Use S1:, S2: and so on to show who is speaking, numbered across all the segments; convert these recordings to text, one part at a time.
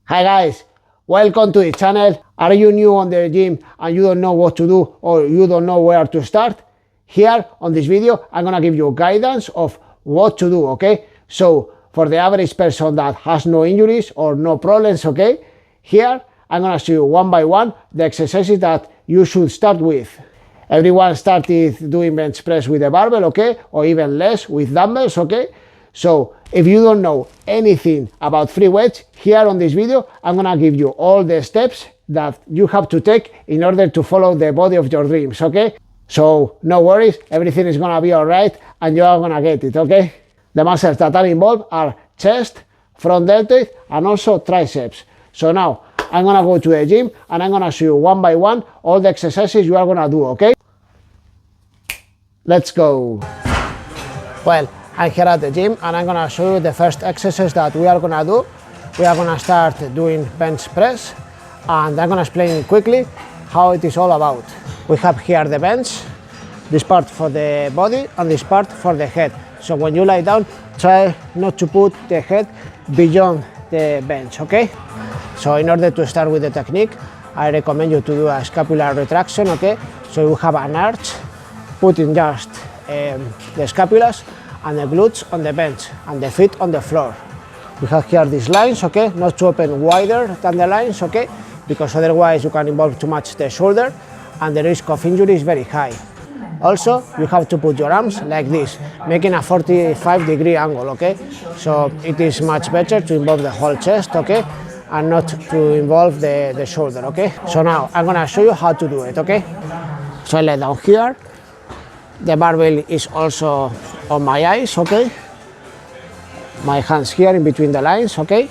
S1: Hi guys, welcome to the channel. Are you new on the gym and you don't know what to do or you don't know where to start? Here on this video, I'm gonna give you guidance of what to do, okay? So for the average person that has no injuries or no problems, okay? Here, I'm gonna show you one by one the exercises that you should start with. Everyone started doing bench press with a barbell, okay? Or even less with dumbbells, okay? So if you don't know anything about free weights, here on this video, I'm gonna give you all the steps that you have to take in order to follow the body of your dreams, okay? So no worries, everything is gonna be all right and you are gonna get it, okay? The muscles that are involved are chest, front deltoid, and also triceps. So now, I'm gonna go to the gym and I'm gonna show you one by one all the exercises you are gonna do, okay? Let's go. Well, I'm here at the gym and I'm gonna show you the first exercise that we are gonna do. We are gonna start doing bench press and I'm gonna explain quickly how it is all about. We have here the bench, this part for the body and this part for the head. So when you lie down, try not to put the head beyond the bench, okay? So in order to start with the technique, I recommend you to do a scapular retraction, okay? So you have an arch, putting just the scapulas and the glutes on the bench and the feet on the floor. We have here these lines, okay? Not to open wider than the lines, okay? Because otherwise you can involve too much the shoulder and the risk of injury is very high. Also, you have to put your arms like this, making a 45-degree angle, okay? So it is much better to involve the whole chest, okay? And not to involve the shoulder, okay? So now I'm gonna show you how to do it, okay? So I lay down here. The barbell is also on my eyes, okay? My hands here in between the lines, okay?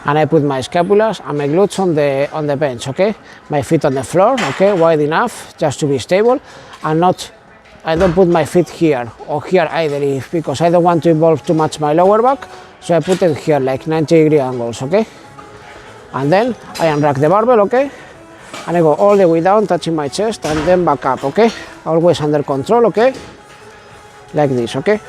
S1: And I put my scapulas and my glutes on the bench, okay? My feet on the floor, okay? Wide enough just to be stable and not, I don't put my feet here or here either because I don't want to involve too much my lower back. So I put it here like 90-degree angles, okay? And then I unrack the barbell, okay? And I go all the way down, touching my chest and then back up, okay? Always under control, okay? Like this, okay?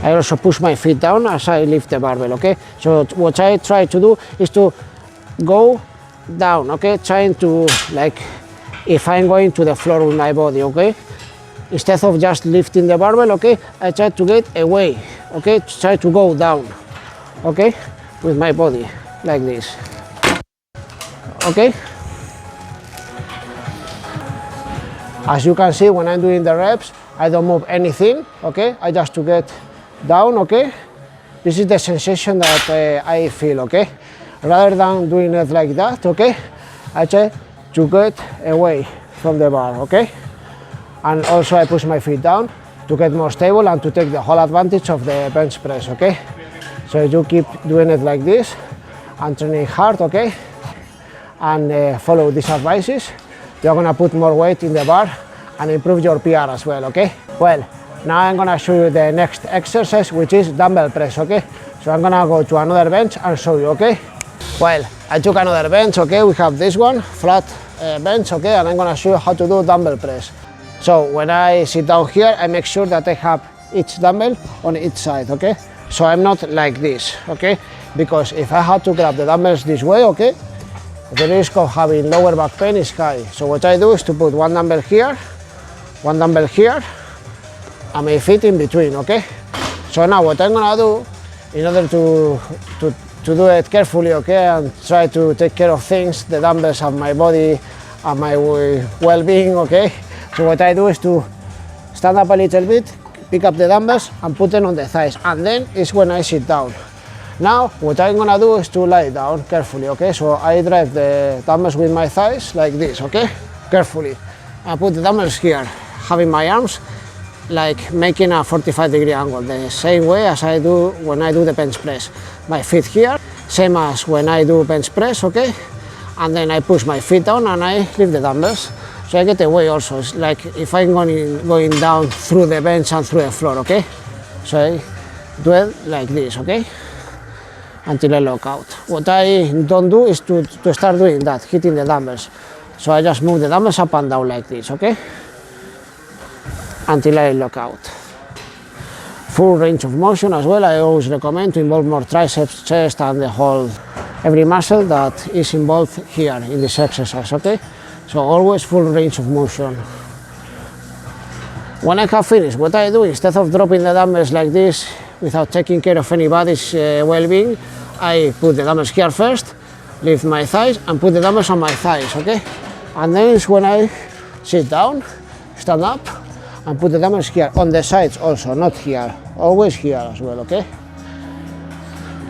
S1: I also push my feet down as I lift the barbell, okay? So what I try to do is to go down, okay? Trying to, like, if I'm going to the floor with my body, okay? Instead of just lifting the barbell, okay? I try to get away, okay? Try to go down, okay? With my body, like this, okay? As you can see, when I'm doing the reps, I don't move anything, okay? I just to get down, okay? This is the sensation that I feel, okay? Rather than doing it like that, okay? I try to get away from the bar, okay? And also I push my feet down to get more stable and to take the whole advantage of the bench press, okay? So you keep doing it like this and training hard, okay? And follow these advices. You're gonna put more weight in the bar and improve your PR as well, okay? Well, now I'm gonna show you the next exercise, which is dumbbell press, okay? So I'm gonna go to another bench and show you, okay? Well, I took another bench, okay? We have this one, flat bench, okay? And I'm gonna show you how to do dumbbell press. So when I sit down here, I make sure that I have each dumbbell on each side, okay? So I'm not like this, okay? Because if I had to grab the dumbbells this way, okay? The risk of having lower back pain is high. So what I do is to put one dumbbell here, and my feet in between, okay? So now what I'm gonna do, in order to do it carefully, okay, and try to take care of things, the dumbbells of my body and my well-being, okay? So what I do is to stand up a little bit, pick up the dumbbells and put them on the thighs, and then is when I sit down. Now what I'm gonna do is to lie down carefully, okay? So I drive the dumbbells with my thighs like this, okay? Carefully. I put the dumbbells here, having my arms like making a 45-degree angle, the same way as I do when I do the bench press. My feet here, same as when I do bench press, okay? And then I push my feet down and I lift the dumbbells. So I get away also. It's like if I'm going down through the bench and through the floor, okay? So I do it like this, okay? Until I lock out. What I don't do is to start doing that, hitting the dumbbells. So I just move the dumbbells up and down like this, okay? Until I lock out. full range of motion as well. I always recommend to involve more triceps, chest, and the whole, every muscle that is involved here in this exercise, okay? So always full range of motion. When I have finished, what I do, instead of dropping the dumbbells like this without taking care of anybody's well-being, I put the dumbbells here first, lift my thighs, and put the dumbbells on my thighs, okay? And then it's when I sit down, stand up, and put the dumbbells here, on the sides also, not here, always here as well, okay?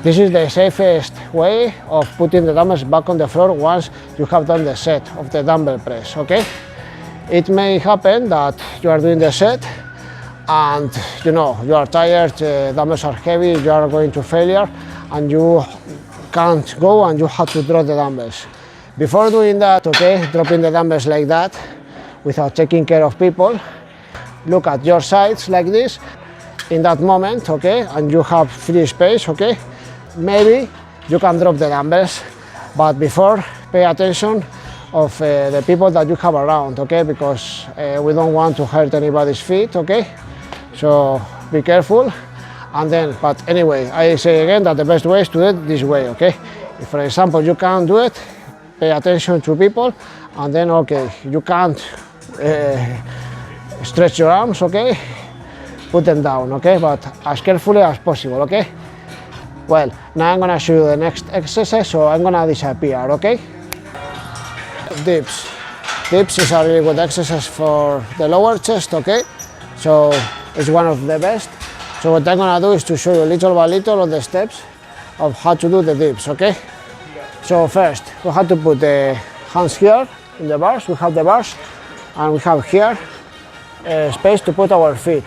S1: This is the safest way of putting the dumbbells back on the floor once you have done the set of the dumbbell press, okay? It may happen that you are doing the set and you are tired, dumbbells are heavy, you are going to failure, and you can't go and you have to drop the dumbbells. Before doing that, okay, dropping the dumbbells like that, without taking care of people, look at your sides like this, in that moment, okay, and you have free space, okay, maybe you can drop the dumbbells, but before, pay attention of the people that you have around, okay, because we don't want to hurt anybody's feet, okay, so be careful. And then, but anyway, I say again that the best way is to do it this way, okay. If, for example, you can't do it, pay attention to people, and then, okay, you can't stretch your arms, okay, put them down, okay, but as carefully as possible, okay. Well, now I'm gonna show you the next exercise, so I'm gonna disappear, okay. Dips. Dips is a really good exercise for the lower chest, okay, so it's one of the best. So what I'm gonna do is to show you little by little on the steps of how to do the dips, okay. So first, we have to put the hands here in the bars. We have the bars, and we have here space to put our feet.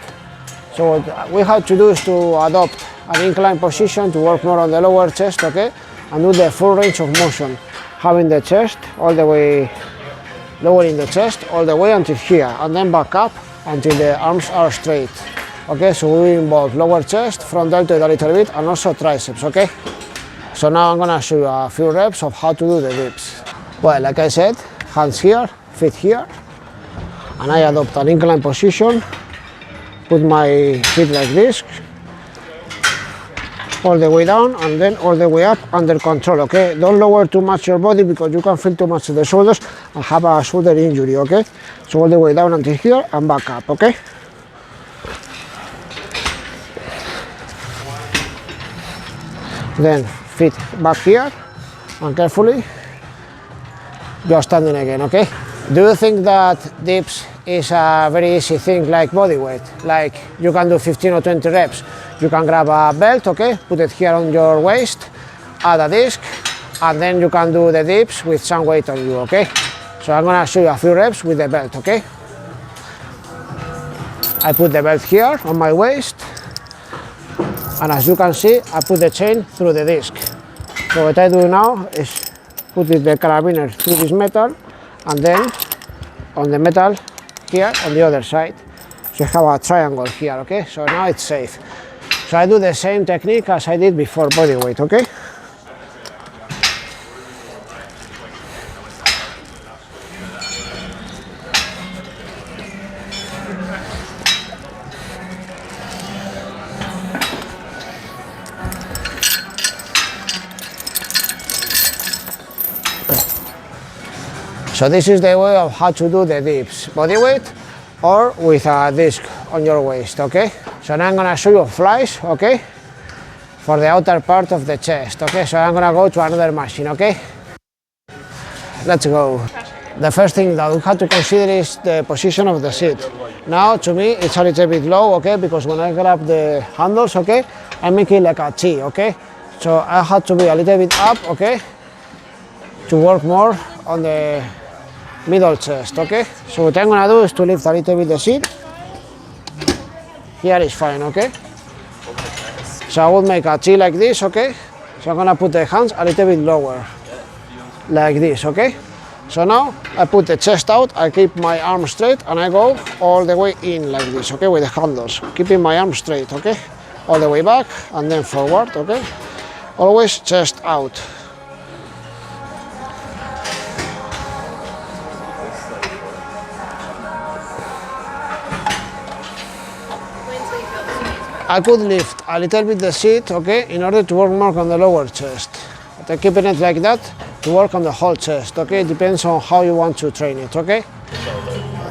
S1: So what we have to do is to adopt an inclined position to work more on the lower chest, okay, and do the full range of motion, having the chest all the way, lowering the chest all the way until here, and then back up until the arms are straight. Okay, so we involve lower chest, front deltoid a little bit, and also triceps, okay? So now I'm gonna show you a few reps of how to do the dips. Well, like I said, hands here, feet here, and I adopt an inclined position, put my feet like this, all the way down, and then all the way up under control, okay? Don't lower too much your body because you can feel too much the shoulders and have a shoulder injury, okay? So all the way down until here and back up, okay? Then feet back here, and carefully you are standing again, okay? Do you think that dips is a very easy thing like body weight? Like you can do 15 or 20 reps. You can grab a belt, okay, put it here on your waist, add a disc, and then you can do the dips with some weight on you, okay? So I'm gonna show you a few reps with the belt, okay? I put the belt here on my waist, and as you can see, I put the chain through the disc. So what I do now is put the carabiner through this metal, and then on the metal here on the other side. So you have a triangle here, okay? So now it's safe. So I do the same technique as I did before body weight, okay? So this is the way of how to do the dips, body weight or with a disc on your waist, okay? So now I'm gonna show you flies, okay? For the outer part of the chest, okay? So I'm gonna go to another machine, okay? Let's go. The first thing that we have to consider is the position of the seat. Now, to me, it's a little bit low, okay? Because when I grab the handles, okay, I make it like a T, okay? So I have to be a little bit up, okay? To work more on the middle chest, okay? So what I'm gonna do is to lift a little bit the seat. Here is fine, okay? So I will make a T like this, okay? So I'm gonna put the hands a little bit lower, like this, okay? So now I put the chest out, I keep my arm straight, and I go all the way in like this, okay? With the handles, keeping my arm straight, okay? All the way back and then forward, okay? Always chest out. I could lift a little bit the seat, okay, in order to work more on the lower chest. But I'm keeping it like that to work on the whole chest, okay? It depends on how you want to train it, okay?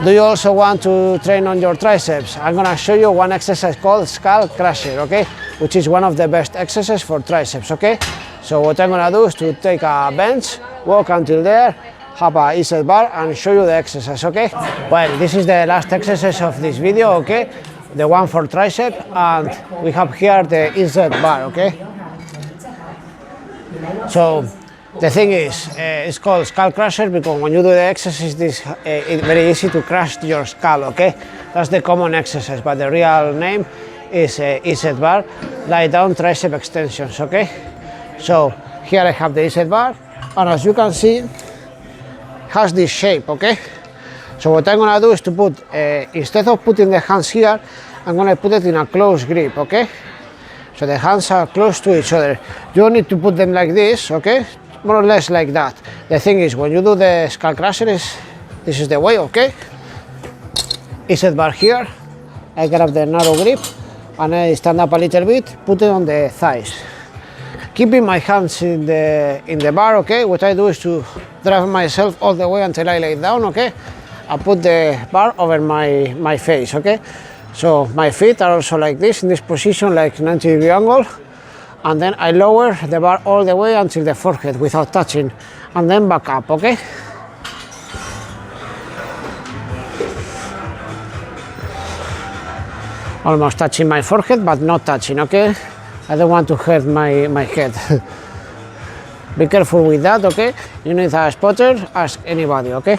S1: Do you also want to train on your triceps? I'm gonna show you one exercise called skull crusher, okay? Which is one of the best exercises for triceps, okay? So what I'm gonna do is to take a bench, walk until there, have a EZ bar and show you the exercise, okay? Well, this is the last exercise of this video, okay? The one for tricep, and we have here the EZ bar, okay? So the thing is, it's called skull crusher because when you do the exercise, it's very easy to crush your skull, okay? That's the common exercise, but the real name is EZ bar, lie down tricep extensions, okay? So here I have the EZ bar, and as you can see, it has this shape, okay? So what I'm gonna do is to put, instead of putting the hands here, I'm gonna put it in a close grip, okay? So the hands are close to each other. You don't need to put them like this, okay? More or less like that. The thing is, when you do the skull crusher, this is the way, okay? EZ bar here, I grab the narrow grip, and I stand up a little bit, put it on the thighs. Keeping my hands in the bar, okay? What I do is to drive myself all the way until I lay down, okay? I put the bar over my face, okay? So my feet are also like this, in this position, like 90-degree angle, and then I lower the bar all the way until the forehead without touching, and then back up, okay? Almost touching my forehead, but not touching, okay? I don't want to hurt my head. Be careful with that, okay? You need a spotter, ask anybody, okay?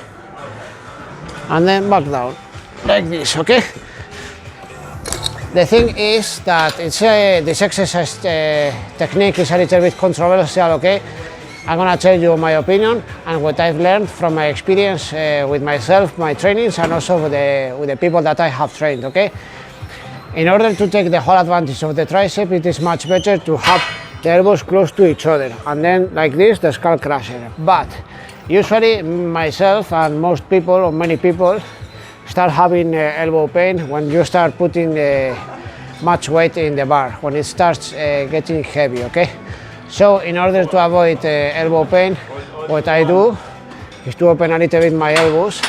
S1: And then back down, like this, okay? The thing is that this exercise technique is a little bit controversial, okay? I'm gonna tell you my opinion and what I've learned from my experience with myself, my trainings, and also with the people that I have trained, okay? In order to take the whole advantage of the tricep, it is much better to have the elbows close to each other, and then like this, the skull crusher. But usually myself and most people, or many people, start having elbow pain when you start putting much weight in the bar, when it starts getting heavy, okay? So in order to avoid elbow pain, what I do is to open a little bit my elbows.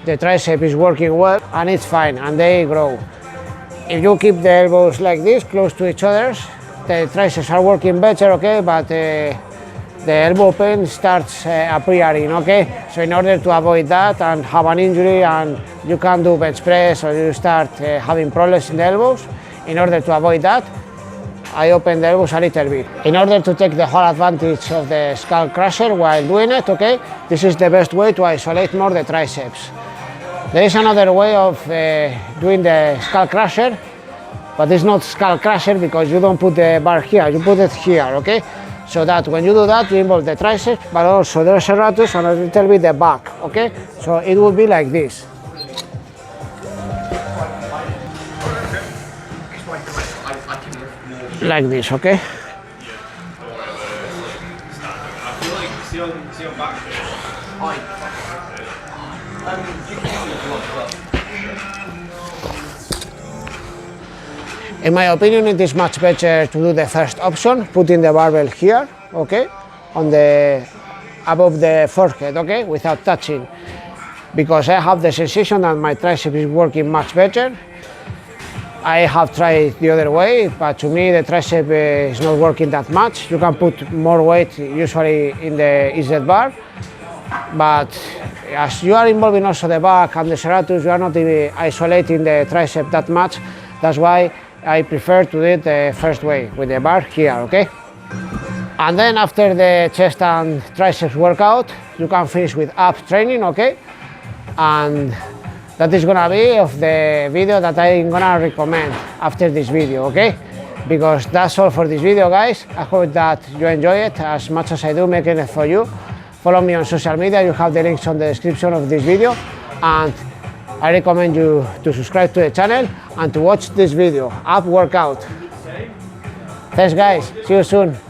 S1: The tricep is working well and it's fine, and they grow. If you keep the elbows like this, close to each other, the triceps are working better, okay? But the elbow pain starts appearing, okay? So in order to avoid that and have an injury and you can't do bench press or you start having problems in the elbows, in order to avoid that, I open the elbows a little bit. In order to take the whole advantage of the skull crusher while doing it, okay? This is the best way to isolate more the triceps. There is another way of doing the skull crusher, but it's not skull crusher because you don't put the bar here, you put it here, okay? So that when you do that, you involve the triceps, but also the serratus and a little bit the back, okay? So it will be like this. Like this, okay? In my opinion, it is much better to do the first option, putting the barbell here, okay, on the above the forehead, okay, without touching, because I have the sensation that my tricep is working much better. I have tried the other way, but to me the tricep is not working that much. You can put more weight usually in the EZ bar, but as you are involving also the back and the serratus, you are not isolating the tricep that much. That's why I prefer to do it the first way, with the bar here, okay? And then after the chest and triceps workout, you can finish with abs training, okay? And that is gonna be of the video that I'm gonna recommend after this video, okay? Because that's all for this video, guys. I hope that you enjoy it as much as I do making it for you. Follow me on social media, you have the links on the description of this video, and I recommend you to subscribe to the channel and to watch this video, ab workout. Thanks guys, see you soon.